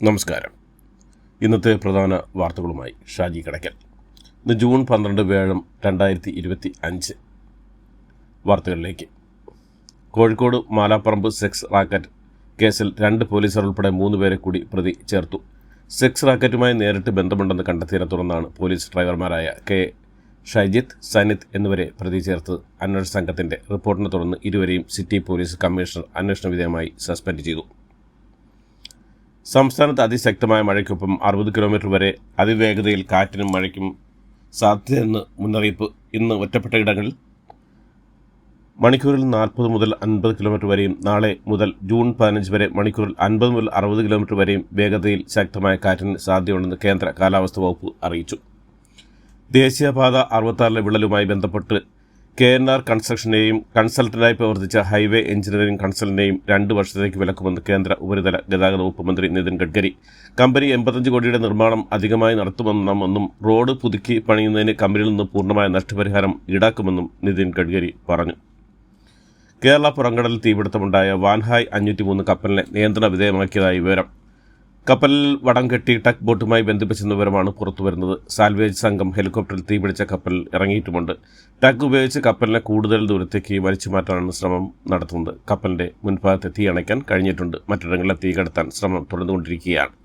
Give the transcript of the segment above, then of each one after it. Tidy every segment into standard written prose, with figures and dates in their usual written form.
നമസ്കാരം. ഇന്നത്തെ പ്രധാന വാർത്തകളുമായി ഷാജി കടയ്ക്കൽ. ഇന്ന് ജൂൺ 12 വ്യാഴം 2025. വാർത്തകളിലേക്ക്. കോഴിക്കോട് മാലാപ്പറമ്പ് സെക്സ് റാക്കറ്റ് കേസിൽ 2 പോലീസുകാർ ഉൾപ്പെടെ 3 പേരെ കൂടി പ്രതി ചേർത്തു. സെക്സ് റാക്കറ്റുമായി നേരിട്ട് ബന്ധമുണ്ടെന്ന് കണ്ടെത്തിയതിനെ തുടർന്നാണ് പോലീസ് ഡ്രൈവർമാരായ കെ ഷൈജിത്ത്, സനിത് എന്നിവരെ പ്രതി ചേർത്ത്. അന്വേഷണ സംഘത്തിൻ്റെ റിപ്പോർട്ടിനെ തുടർന്ന് ഇരുവരെയും സിറ്റി പോലീസ് കമ്മീഷണർ അന്വേഷണ വിധേയമായി സസ്പെൻഡ് ചെയ്തു. സംസ്ഥാനത്ത് അതിശക്തമായ മഴയ്ക്കൊപ്പം 60 കിലോമീറ്റർ വരെ അതിവേഗതയിൽ കാറ്റിനും മഴയ്ക്കും സാധ്യതയെന്ന് മുന്നറിയിപ്പ്. ഇന്ന് ഒറ്റപ്പെട്ട ഇടങ്ങളിൽ മണിക്കൂറിൽ 40 മുതൽ 50 കിലോമീറ്റർ വരെയും നാളെ മുതൽ ജൂൺ 15 വരെ മണിക്കൂറിൽ 50 മുതൽ 60 കിലോമീറ്റർ വരെയും വേഗതയിൽ ശക്തമായ കാറ്റിന് സാധ്യതയുണ്ടെന്ന് കേന്ദ്ര കാലാവസ്ഥാ വകുപ്പ് അറിയിച്ചു. ദേശീയപാത 66 വിള്ളലുമായി ബന്ധപ്പെട്ട് KNR കൺസ്ട്രക്ഷനെയും കൺസൾട്ടന്റായി പ്രവർത്തിച്ച ഹൈവേ എഞ്ചിനീയറിംഗ് കൺസൾട്ടന്റിനെയും 2 വർഷത്തേക്ക് വിലക്കുമെന്ന് കേന്ദ്ര ഉപരിതല ഗതാഗത വകുപ്പ് മന്ത്രി നിതിൻ ഗഡ്കരി. കമ്പനി 85 കോടിയുടെ നിർമ്മാണം അധികമായി നടത്തുമെന്നും റോഡ് പുതുക്കി പണിയുന്നതിന് കമ്പനിയിൽ നിന്ന് പൂർണ്ണമായ നഷ്ടപരിഹാരം ഈടാക്കുമെന്നും നിതിൻ ഗഡ്കരി പറഞ്ഞു. കേരള പുറംകടലിൽ തീപിടുത്തമുണ്ടായ വാൻഹായ് 503 കപ്പലിനെ നിയന്ത്രണ വിധേയമാക്കിയതായി വിവരം. കപ്പലിൽ വടം കെട്ടി ടഗ് ബോട്ടുമായി ബന്ധിപ്പിച്ചെന്ന വിവരമാണ് പുറത്തുവരുന്നത്. സാൽവേജ് സംഘം ഹെലികോപ്റ്ററിൽ തീപിടിച്ച കപ്പലിൽ ഇറങ്ങിയിട്ടുമുണ്ട്. ടഗ് ഉപയോഗിച്ച് കപ്പലിനെ കൂടുതൽ ദൂരത്തേക്ക് വലിച്ചു മാറ്റാനാണ് ശ്രമം നടത്തുന്നത്. കപ്പലിന്റെ മുൻഭാഗത്തെ തീ അണയ്ക്കാൻ കഴിഞ്ഞിട്ടുണ്ട്. മറ്റിടങ്ങളിലെ തീ കടത്താൻ ശ്രമം തുടർന്നുകൊണ്ടിരിക്കുകയാണ്.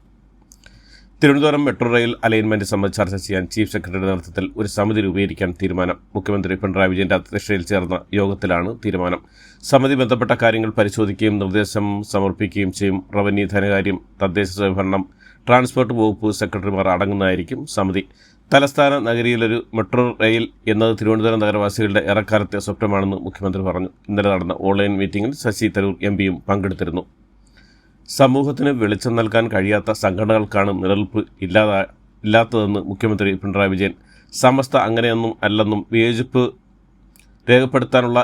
തിരുവനന്തപുരം മെട്രോ റെയിൽ അലൈൻമെന്റ് സംബന്ധിച്ച് ചർച്ച ചെയ്യാൻ ചീഫ് സെക്രട്ടറിയുടെ നേതൃത്വത്തിൽ ഒരു സമിതി രൂപീകരിക്കാൻ തീരുമാനം. മുഖ്യമന്ത്രി പിണറായി വിജയന്റെ അധ്യക്ഷതയിൽ ചേർന്ന യോഗത്തിലാണ് തീരുമാനം. സമിതി ബന്ധപ്പെട്ട കാര്യങ്ങൾ പരിശോധിക്കുകയും നിർദ്ദേശം സമർപ്പിക്കുകയും ചെയ്യും. റവന്യൂ, ധനകാര്യം, തദ്ദേശ സ്വയംഭരണം, ട്രാൻസ്പോർട്ട് വകുപ്പ് സെക്രട്ടറിമാർ അടങ്ങുന്നതായിരിക്കും സമിതി. തലസ്ഥാന നഗരിയിലൊരു മെട്രോ റെയിൽ എന്നത് തിരുവനന്തപുരം നഗരവാസികളുടെ ഏറെക്കാലത്തെ സ്വപ്നമാണെന്ന് മുഖ്യമന്ത്രി പറഞ്ഞു. ഇന്നലെ നടന്ന ഓൺലൈൻ മീറ്റിംഗിൽ ശശി തരൂർ MPയും പങ്കെടുത്തിരുന്നു. സമൂഹത്തിന് വെളിച്ചം നൽകാൻ കഴിയാത്ത സംഘടനകൾക്കാണ് നിലനിൽപ്പ് ഇല്ലാത്തതെന്ന് മുഖ്യമന്ത്രി പിണറായി വിജയൻ. സമസ്ത അങ്ങനെയൊന്നും അല്ലെന്നും വിയോജിപ്പ് രേഖപ്പെടുത്താനുള്ള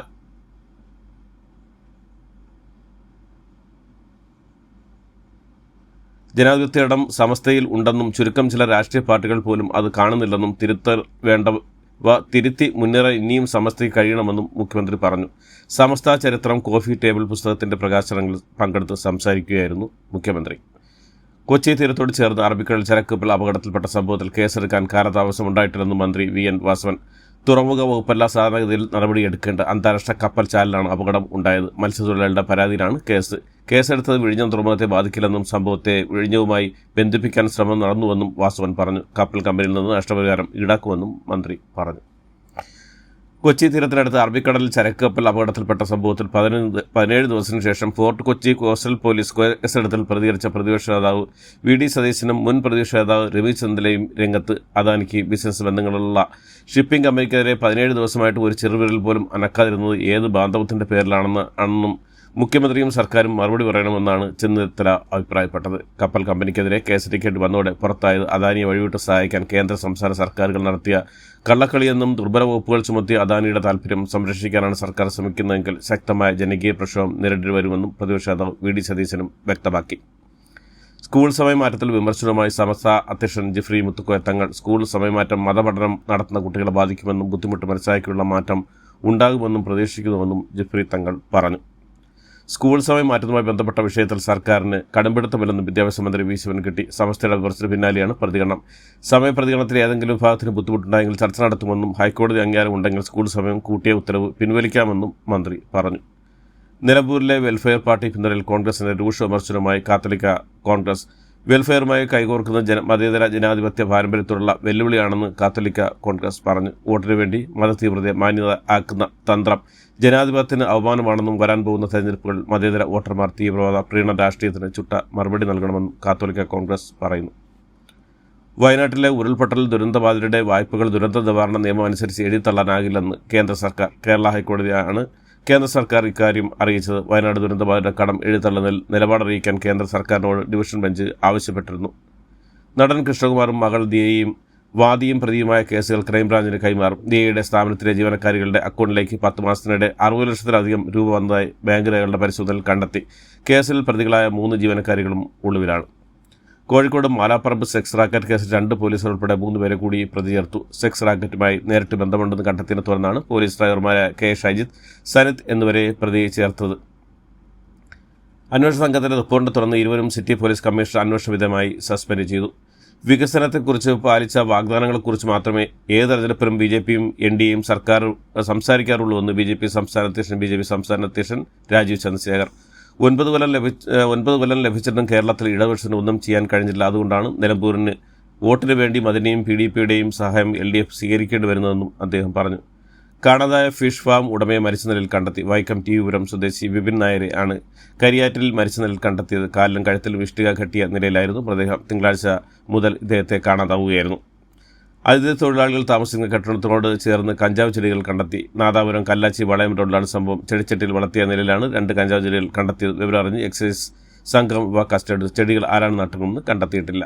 ജനാധിപത്യയിടം സമസ്തയിൽ ഉണ്ടെന്നും ചുരുക്കം ചില രാഷ്ട്രീയ പാർട്ടികൾ പോലും അത് കാണുന്നില്ലെന്നും തിരുത്തി മുന്നേറാൻ ഇനിയും സമസ്തയ്ക്ക് കഴിയണമെന്നും മുഖ്യമന്ത്രി പറഞ്ഞു. സമസ്ത ചരിത്രം കോഫി ടേബിൾ പുസ്തകത്തിന്റെ പ്രകാശനങ്ങളിൽ പങ്കെടുത്ത് സംസാരിക്കുകയായിരുന്നു മുഖ്യമന്ത്രി. കൊച്ചി തീരത്തോട് ചേർന്ന് അറബിക്കടൽ ചരക്കപ്പൽ അപകടത്തിൽപ്പെട്ട സംഭവത്തിൽ കേസെടുക്കാൻ കാലതാമസം ഉണ്ടായിട്ടില്ലെന്ന് മന്ത്രി VN വാസവൻ. തുറമുഖ വകുപ്പല്ല സാധാരണഗതിയിൽ നടപടിയെടുക്കേണ്ട അന്താരാഷ്ട്ര കപ്പൽ ചാലിലാണ് അപകടം ഉണ്ടായത്. മത്സ്യത്തൊഴിലാളികളുടെ പരാതിയിലാണ് കേസെടുത്തത് വിഴിഞ്ഞം തുറമുഖത്തെ ബാധിക്കില്ലെന്നും സംഭവത്തെ വിഴിഞ്ഞവുമായി ബന്ധിപ്പിക്കാൻ ശ്രമം നടന്നുവെന്നും വാസവൻ പറഞ്ഞു. കപ്പൽ കമ്പനിയിൽ നിന്ന് നഷ്ടപരിഹാരം ഈടാക്കുമെന്നും മന്ത്രി പറഞ്ഞു. കൊച്ചി തീരത്തിനടുത്ത് അറബിക്കടലിൽ ചരക്ക് കപ്പൽ അപകടത്തിൽപ്പെട്ട സംഭവത്തിൽ 17 ദിവസത്തിനു ശേഷം ഫോർട്ട് കൊച്ചി കോസ്റ്റൽ പോലീസ് കേസെടുത്തിൽ പ്രതികരിച്ച പ്രതിപക്ഷ നേതാവ് VD സതീശനും മുൻ പ്രതിപക്ഷ നേതാവ് രമേശ് ചെന്നിത്തലയും രംഗത്ത്. അദാനിക്ക് ബിസിനസ് ബന്ധങ്ങളുള്ള ഷിപ്പിംഗ് കമ്പനിക്കെതിരെ 17 ദിവസമായിട്ട് ഒരു ചെറുവിരൽ പോലും അനക്കാതിരുന്നത് ഏത് ബാന്ധവത്തിന്റെ പേരിലാണെന്നും മുഖ്യമന്ത്രിയും സർക്കാരും മറുപടി പറയണമെന്നാണ് ചെന്നിത്തല അഭിപ്രായപ്പെട്ടത്. കപ്പൽ കമ്പനിക്കെതിരെ കേസെടുക്കേണ്ടി വന്നതോടെ പുറത്തായത് അദാനിയെ വഴിവിട്ട് സഹായിക്കാൻ കേന്ദ്ര സംസ്ഥാന സർക്കാരുകൾ നടത്തിയ കള്ളക്കളിയെന്നും ദുർബല വകുപ്പുകൾ ചുമത്തി അദാനിയുടെ താൽപര്യം സംരക്ഷിക്കാനാണ് സർക്കാർ ശ്രമിക്കുന്നതെങ്കിൽ ശക്തമായ ജനകീയ പ്രക്ഷോഭം നേരിടേണ്ടി വരുമെന്നും പ്രതിപക്ഷ നേതാവ് VD സതീശനും വ്യക്തമാക്കി. സ്കൂൾ സമയമാറ്റത്തിൽ വിമർശനവുമായി സമസ്ത അധ്യക്ഷൻ ജിഫ്രി മുത്തുക്കോയ തങ്ങൾ. സ്കൂൾ സമയമാറ്റം മതപഠനം നടത്തുന്ന കുട്ടികളെ ബാധിക്കുമെന്നും ബുദ്ധിമുട്ട് മനസ്സിലാക്കിയുള്ള മാറ്റം ഉണ്ടാകുമെന്നും പ്രതീക്ഷിക്കുന്നുവെന്നും ജിഫ്രി തങ്ങൾ പറഞ്ഞു. സ്കൂൾ സമയം മാറ്റുന്നതുമായി ബന്ധപ്പെട്ട വിഷയത്തിൽ സർക്കാരിന് കടുംപിടുത്തമില്ലെന്ന് വിദ്യാഭ്യാസ മന്ത്രി V ശിവൻകുട്ടി. സമസ്തയുടെ വിമർശനത്തിന് പിന്നാലെയാണ് പ്രതികരണം. സമയപ്രതികരണത്തിൽ ഏതെങ്കിലും വിഭാഗത്തിന് ബുദ്ധിമുട്ടുണ്ടായെങ്കിൽ ചർച്ച നടത്തുമെന്നും ഹൈക്കോടതി അംഗീകാരം ഉണ്ടെങ്കിൽ സ്കൂൾ സമയം കൂട്ടിയ ഉത്തരവ് പിൻവലിക്കാമെന്നും മന്ത്രി പറഞ്ഞു. നിലമ്പൂരിലെ വെൽഫെയർ പാർട്ടി പിന്തുണയിൽ കോൺഗ്രസിന്റെ രൂക്ഷ വിമർശനവുമായി കാത്തലിക്ക കോൺഗ്രസ്. വെൽഫെയറുമായി കൈകോർക്കുന്ന മതേതര ജനാധിപത്യ പാരമ്പര്യത്തോടുള്ള വെല്ലുവിളിയാണെന്ന് കാത്തലിക്ക കോൺഗ്രസ് പറഞ്ഞു. വോട്ടിനു വേണ്ടി മതതീവ്രതയെ മാന്യത ആക്കുന്ന തന്ത്രം ജനാധിപത്യത്തിന് അവമാനമാണെന്നും വരാൻ പോകുന്ന തെരഞ്ഞെടുപ്പുകൾ മതേതര വോട്ടർമാർ തീവ്രവാദ പ്രീണ രാഷ്ട്രീയത്തിന് ചുട്ട മറുപടി നൽകണമെന്നും കാത്തോലിക്ക കോൺഗ്രസ് പറയുന്നു. വയനാട്ടിലെ ഉരുൾപൊട്ടൽ ദുരന്തബാധിതരുടെ വായ്പകൾ ദുരന്ത നിവാരണ നിയമം അനുസരിച്ച് എഴുതിത്തള്ളാനാകില്ലെന്ന് കേന്ദ്ര സർക്കാർ. കേരള ഹൈക്കോടതിയാണ് കേന്ദ്ര സർക്കാർ ഇക്കാര്യം അറിയിച്ചത്. വയനാട് ദുരന്തബാധിതരുടെ കടം എഴുതിത്തള്ളുന്നതിൽ നിലപാടറിയിക്കാൻ കേന്ദ്ര സർക്കാരിനോട് ഡിവിഷൻ ബെഞ്ച് ആവശ്യപ്പെട്ടിരുന്നു. നടൻ കൃഷ്ണകുമാറും മകൾ ദിയയും വാദിയും പ്രതിയുമായ കേസുകൾ ക്രൈംബ്രാഞ്ചിന് കൈമാറും. ദിയയുടെ സ്ഥാപനത്തിലെ ജീവനക്കാരികളുടെ അക്കൗണ്ടിലേക്ക് 10 മാസത്തിനിടെ 60 ലക്ഷത്തിലധികം രൂപ വന്നതായി ബാങ്ക് രേഖകളുടെ പരിശോധനയിൽ കണ്ടെത്തി. കേസിൽ പ്രതികളായ 3 ജീവനക്കാരികളും ഒളിവിലാണ്. കോഴിക്കോട് മാലാപ്പറമ്പ് സെക്സ് റാക്കറ്റ് കേസിൽ 2 പോലീസുകാർ ഉൾപ്പെടെ 3 പേരെ കൂടി പ്രതി ചേർത്തു. സെക്സ് റാക്കറ്റുമായി നേരിട്ട് ബന്ധമുണ്ടെന്ന് കണ്ടെത്തിയതിനെ തുടർന്നാണ് പോലീസ് ഡ്രൈവർമാരായ കെ ഷൈജിത്ത്, സനിത് എന്നിവരെ പ്രതി ചേർത്തത്. അന്വേഷണ സംഘത്തിന്റെ റിപ്പോർട്ടിനെ തുടർന്ന് ഇരുവരും സിറ്റി പോലീസ് കമ്മീഷണർ അന്വേഷണ വിധേയമായി സസ്പെൻഡ് ചെയ്തു. വികസനത്തെക്കുറിച്ച് പാലിച്ച വാഗ്ദാനങ്ങളെക്കുറിച്ച് മാത്രമേ ഏത് തെരഞ്ഞെടുപ്പിലും BJPയും NDAയും സർക്കാർ സംസാരിക്കാറുള്ളൂവെന്ന് BJP സംസ്ഥാന അധ്യക്ഷൻ രാജീവ് ചന്ദ്രശേഖർ. 9 കൊല്ലം ലഭിച്ചിട്ടും കേരളത്തിൽ ഇടതുപക്ഷത്തിന് ഒന്നും ചെയ്യാൻ കഴിഞ്ഞില്ല. അതുകൊണ്ടാണ് നിലമ്പൂരിന് വോട്ടിന് വേണ്ടി മദനിയും PDPയുടെയും സഹായം LDF സ്വീകരിക്കേണ്ടി വരുന്നതെന്നും അദ്ദേഹം പറഞ്ഞു. കാണാതായ ഫിഷ് ഫാം ഉടമയെ മരിച്ച നിലയിൽ കണ്ടെത്തി. വൈക്കം ടി.പുരം സ്വദേശി വിപിൻ നായരെ ആണ് കരിയാറ്റിൽ മരിച്ച നിലയിൽ കണ്ടെത്തിയത്. കാലിലും കഴുത്തിലും ഇഷ്ടിക കെട്ടിയ നിലയിലായിരുന്നു മൃതദേഹം. തിങ്കളാഴ്ച മുതൽ ഇദ്ദേഹത്തെ കാണാതാവുകയായിരുന്നു. അതിഥി തൊഴിലാളികൾ താമസിക്കുന്ന കെട്ടിടത്തോട് ചേർന്ന് കഞ്ചാവ് ചെടികൾ കണ്ടെത്തി. നാദാപുരം കല്ലാച്ചി വളയം റോഡിലാണ് സംഭവം. ചെടിച്ചട്ടിയിൽ വളർത്തിയ നിലയിലാണ് 2 കഞ്ചാവ് ചെടികൾ കണ്ടെത്തിയത്. വിവരമറിഞ്ഞ് എക്സൈസ് സംഘം കസ്റ്റഡി. ചെടികൾ ആരാണ് നട്ടതെന്ന് കണ്ടെത്തിയിട്ടില്ല.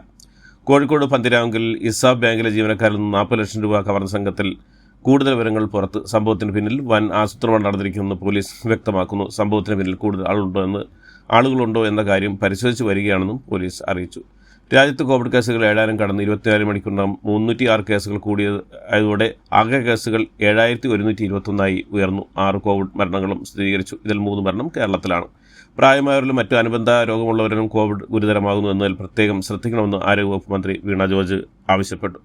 കോഴിക്കോട് പന്തിരാവുങ്കിൽ ഇസാബ് ബാങ്കിലെ ജീവനക്കാരിൽ നിന്ന് 40 ലക്ഷം രൂപ കവർന്ന സംഘത്തിൽ കൂടുതൽ വിവരങ്ങൾ പുറത്ത്. സംഭവത്തിന് പിന്നിൽ വൻ ആസൂത്രണം നടന്നിരിക്കുമെന്ന് പോലീസ് വ്യക്തമാക്കുന്നു. സംഭവത്തിന് പിന്നിൽ കൂടുതൽ ആളുകളുണ്ടോ എന്ന കാര്യം പരിശോധിച്ച് വരികയാണെന്നും പോലീസ് അറിയിച്ചു. രാജ്യത്ത് കോവിഡ് കേസുകൾ 7000 കടന്ന് 24 മണിക്കൂറിനകം 306 കേസുകൾ കൂടിയതോടെ ആകെ കേസുകൾ 7121 ഉയർന്നു. 6 കോവിഡ് മരണങ്ങളും സ്ഥിരീകരിച്ചു. ഇതിൽ 3 മരണം കേരളത്തിലാണ്. പ്രായമായവരിലും മറ്റ് അനുബന്ധ രോഗമുള്ളവരിലും കോവിഡ് ഗുരുതരമാകുന്നു എന്നതിൽ പ്രത്യേകം ശ്രദ്ധിക്കണമെന്ന് ആരോഗ്യവകുപ്പ് മന്ത്രി വീണ ജോർജ് ആവശ്യപ്പെട്ടു.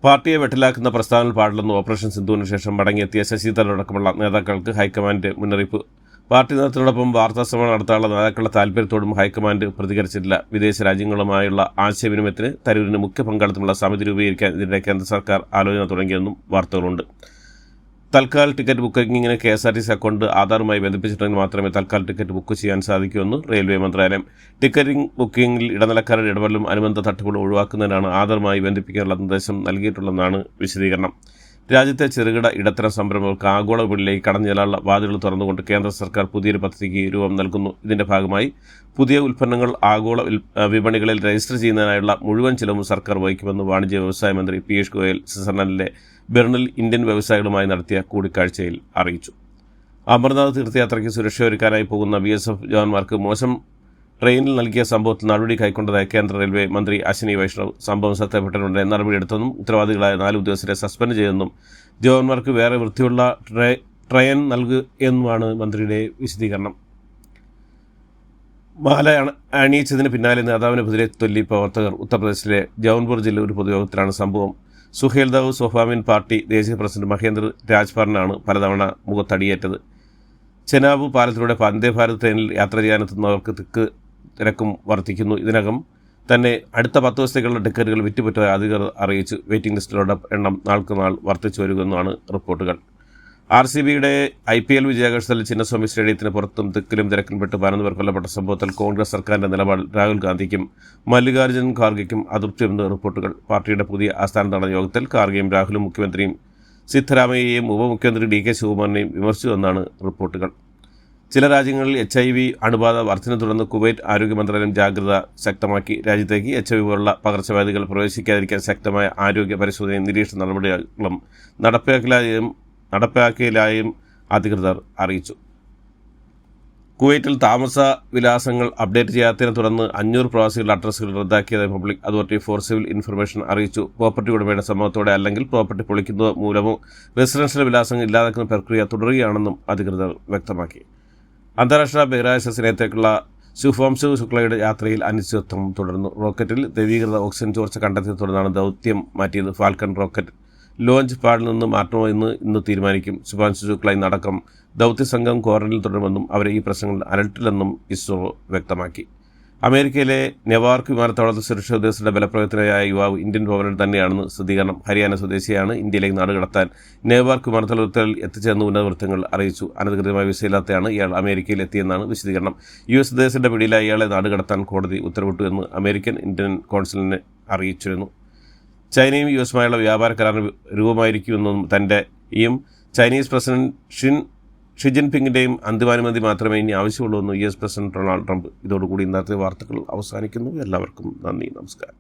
പാർട്ടിയെ വെട്ടിലാക്കുന്ന പ്രസ്താവനകൾ പാടില്ലെന്ന് ഓപ്പറേഷൻ സിന്ധുവിന് ശേഷം മടങ്ങിയെത്തിയ ശശി തരൂരടക്കമുള്ള നേതാക്കൾക്ക് ഹൈക്കമാൻഡ് മുന്നറിയിപ്പ്. പാർട്ടി നേതൃത്വത്തോടൊപ്പം വാർത്താസമ്മേളനം നടത്താനുള്ള നേതാക്കളുടെ താൽപര്യത്തോടും ഹൈക്കമാൻഡ് പ്രതികരിച്ചിട്ടില്ല. വിദേശ രാജ്യങ്ങളുമായുള്ള ആശയവിനിമയത്തിന് തരൂരിന് മുഖ്യ പങ്കാളിത്തമുള്ള സമിതി രൂപീകരിക്കാൻ ഇതിനിടെ കേന്ദ്ര സർക്കാർ ആലോചന തുടങ്ങിയെന്നും വാർത്തകളുണ്ട്. തൽക്കാൽ ടിക്കറ്റ് ബുക്കിങ്ങിന് KSRTC അക്കൗണ്ട് ആധാറുമായി ബന്ധിപ്പിച്ചിട്ടുണ്ടെങ്കിൽ മാത്രമേ തൽക്കാൽ ടിക്കറ്റ് ബുക്ക് ചെയ്യാൻ സാധിക്കുമെന്ന് റെയിൽവേ മന്ത്രാലയം. ടിക്കറ്റിംഗ് ബുക്കിംഗിൽ ഇടനിലക്കാരുടെ ഇടപെടലും അനുബന്ധ തട്ടിപ്പുകളും ഒഴിവാക്കുന്നതിനാണ് ആധാറുമായി ബന്ധിപ്പിക്കാനുള്ള നിർദ്ദേശം നൽകിയിട്ടുള്ളതെന്നാണ് വിശദീകരണം. രാജ്യത്തെ ചെറുകിട ഇടത്തരം സംരംഭങ്ങൾക്ക് ആഗോള വിപണിയിലേക്ക് കടന്നു ചെല്ലാനുള്ള വാതിലുകൾ തുറന്നുകൊണ്ട് കേന്ദ്ര സർക്കാർ പുതിയൊരു പദ്ധതിക്ക് രൂപം നൽകുന്നു. ഇതിന്റെ ഭാഗമായി പുതിയ ഉൽപ്പന്നങ്ങൾ ആഗോള വിപണികളിൽ രജിസ്റ്റർ ചെയ്യുന്നതിനായുള്ള മുഴുവൻ ചിലവും സർക്കാർ വഹിക്കുമെന്ന് വാണിജ്യ വ്യവസായ മന്ത്രി പീയൂഷ് ഗോയൽ സ്വിറ്റ്സർലൻഡിലെ ബെർണിൽ ഇന്ത്യൻ വ്യവസായികളുമായി നടത്തിയ കൂടിക്കാഴ്ചയിൽ അറിയിച്ചു. അമർനാഥ് തീർത്ഥയാത്രയ്ക്ക് സുരക്ഷ ഒരുക്കാനായി പോകുന്ന BSF ജവാന്മാർക്ക് മോശം ട്രെയിനിൽ നൽകിയ സംഭവത്തിൽ നടപടി കൈക്കൊണ്ടതായി കേന്ദ്ര റെയിൽവേ മന്ത്രി അശ്വിനി വൈഷ്ണവ്. സംഭവം ശ്രദ്ധപ്പെട്ടതിനുടനെ നടപടിയെടുത്തെന്നും ഉത്തരവാദികളായ 4 ഉദ്യോഗസ്ഥരെ സസ്പെൻഡ് ചെയ്തെന്നും ജവാന്മാർക്ക് വേറെ വൃത്തിയുള്ള ട്രെയിൻ നൽകുമെന്നുമാണ് മന്ത്രിയുടെ വിശദീകരണം. മാല അണിയിച്ചതിന് പിന്നാലെ നേതാവിനെതിരെ തൊല്ലി പ്രവർത്തകർ. ഉത്തർപ്രദേശിലെ ജൗൻപൂർ ജില്ലയിൽ ഒരു പൊതുയോഗത്തിലാണ് സംഭവം. സുഹേൽദേവ് സോഫാമിൻ പാർട്ടി ദേശീയ പ്രസിഡന്റ് മഹേന്ദ്ര രാജ്ഭറിനാണ് പലതവണ മുഖത്തടിയേറ്റത്. ചെനാബ് പാലത്തിലൂടെ വന്ദേ ഭാരത് ട്രെയിനിൽ യാത്ര ചെയ്യാനെത്തുന്നവർക്ക് തിരക്കും വർദ്ധിക്കുന്നു. ഇതിനകം തന്നെ അടുത്ത 10 ദിവസത്തേക്കുള്ള ടിക്കറ്റുകൾ വിറ്റുപറ്റായി അധികൃതർ അറിയിച്ചു. വെയിറ്റിംഗ് ലിസ്റ്റിലുള്ള എണ്ണം നാൾക്ക് നാൾ വർദ്ധിച്ചു വരുമെന്നാണ് റിപ്പോർട്ടുകൾ. RCBയുടെ IPL വിജയാഘോഷത്തിൽ ചിന്നസ്വാമി സ്റ്റേഡിയത്തിന് പുറത്തും തിക്കിലും തിരക്കിൽപ്പെട്ട് 11 പേർ കൊല്ലപ്പെട്ട സംഭവത്തിൽ കോൺഗ്രസ് സർക്കാരിന്റെ നിലപാടിൽ രാഹുൽ ഗാന്ധിക്കും മല്ലികാർജ്ജുൻ ഖാർഗെയ്ക്കും അതൃപ്തിയെന്ന് റിപ്പോർട്ടുകൾ. പാർട്ടിയുടെ പുതിയ ആസ്ഥാനത്ത് നടന്ന യോഗത്തിൽ ഖാർഗെയും രാഹുലും മുഖ്യമന്ത്രിയും സിദ്ധരാമയ്യയെയും ഉപമുഖ്യമന്ത്രി DK ശിവകുമാറിനെയും വിമർശിച്ചുവെന്നാണ് റിപ്പോർട്ടുകൾ. ചില രാജ്യങ്ങളിൽ HIV അണുബാധ വർധന തുടർന്ന് കുവൈറ്റ് ആരോഗ്യ മന്ത്രാലയം ജാഗ്രത ശക്തമാക്കി. രാജ്യത്തേക്ക് HIV പോലുള്ള പകർച്ചവ്യാധികൾ പ്രവേശിക്കാതിരിക്കാൻ ശക്തമായ ആരോഗ്യ പരിശോധനയും നിരീക്ഷണ നടപടികളും നടപ്പാക്കിയതായും അധികൃതർ അറിയിച്ചു. കുവൈറ്റിൽ താമസ വിലാസങ്ങൾ അപ്ഡേറ്റ് ചെയ്യാത്തതിനെ തുടർന്ന് 500 പ്രവാസികളുടെ അഡ്രസ്സുകൾ റദ്ദാക്കിയതായി public authority for civil information അറിയിച്ചു. പ്രോപ്പർട്ടി ഉടമയുടെ സമ്മതത്തോടെ അല്ലെങ്കിൽ പ്രോപ്പർട്ടി പൊളിക്കുന്നത് മൂലമോ റെസിഡൻഷ്യൽ വിലാസങ്ങൾ ഇല്ലാതാക്കുന്ന പ്രക്രിയ തുടരുകയാണെന്നും അധികൃതർ വ്യക്തമാക്കി. അന്താരാഷ്ട്ര ബഹിരാകാശ നിലയത്തേക്കുള്ള ശുഭാംശു ശുക്ലയുടെ യാത്രയിൽ അനിശ്ചിതത്വം തുടർന്നു. റോക്കറ്റിൽ ദ്രവീകൃത ഓക്സിജൻ ചോർച്ച കണ്ടെത്തിയതിനെ തുടർന്നാണ് ദൗത്യം മാറ്റിയത്. ഫാൽക്കൺ റോക്കറ്റ് ലോഞ്ച് പാഡിൽ നിന്ന് മാറ്റണോ എന്ന് ഇന്ന് തീരുമാനിക്കും. ശുഭാംശു ശുക്ല ഇന്നടക്കം ദൗത്യസംഘം ക്വാറന്റൈനിൽ തുടരുമെന്നും അവരെ ഈ പ്രശ്നങ്ങളിൽ അലട്ടില്ലെന്നും ഇസ്രോ വ്യക്തമാക്കി. അമേരിക്കയിലെ നെവാർക്ക് വിമാനത്താവളത്തിൽ സുരക്ഷാ ഉദ്യോഗസ്ഥരുടെ ബലപ്രയോഗത്തിനായ യുവാവ് ഇന്ത്യൻ പൗരൻ തന്നെയാണെന്ന് സ്ഥിരീകരണം. ഹരിയാന സ്വദേശിയാണ് ഇന്ത്യയിലേക്ക് നാടുകടത്താൻ നെവാർക്ക് വിമാനത്താവളത്തിൽ എത്തിച്ചേർന്ന് ഉന്നത വൃത്തങ്ങൾ അറിയിച്ചു. അനധികൃതമായ വിസയില്ലാതെയാണ് ഇയാൾ അമേരിക്കയിൽ എത്തിയെന്നാണ് വിശദീകരണം. US ഉദ്യോഗസ്ഥരുടെ പിടിയിലായി ഇയാളെ നാടുകടത്താൻ കോടതി ഉത്തരവിട്ടു എന്ന് അമേരിക്കൻ ഇന്ത്യൻ കോൺസുലിനെ അറിയിച്ചിരുന്നു. ചൈനയും US വ്യാപാര കരാറിന് രൂപമായിരിക്കുമെന്നും തൻ്റെയും ചൈനീസ് പ്രസിഡന്റ് ഷി ജിൻപിങ്ങിൻ്റെയും അന്തിമാനുമതി മാത്രമേ ഇനി ആവശ്യമുള്ളൂ എന്ന് US പ്രസിഡന്റ് ഡൊണാൾഡ് ട്രംപ്. ഇതോടുകൂടി ഇന്നത്തെ വാർത്തകൾ അവസാനിക്കുന്നു. എല്ലാവർക്കും നന്ദി, നമസ്കാരം.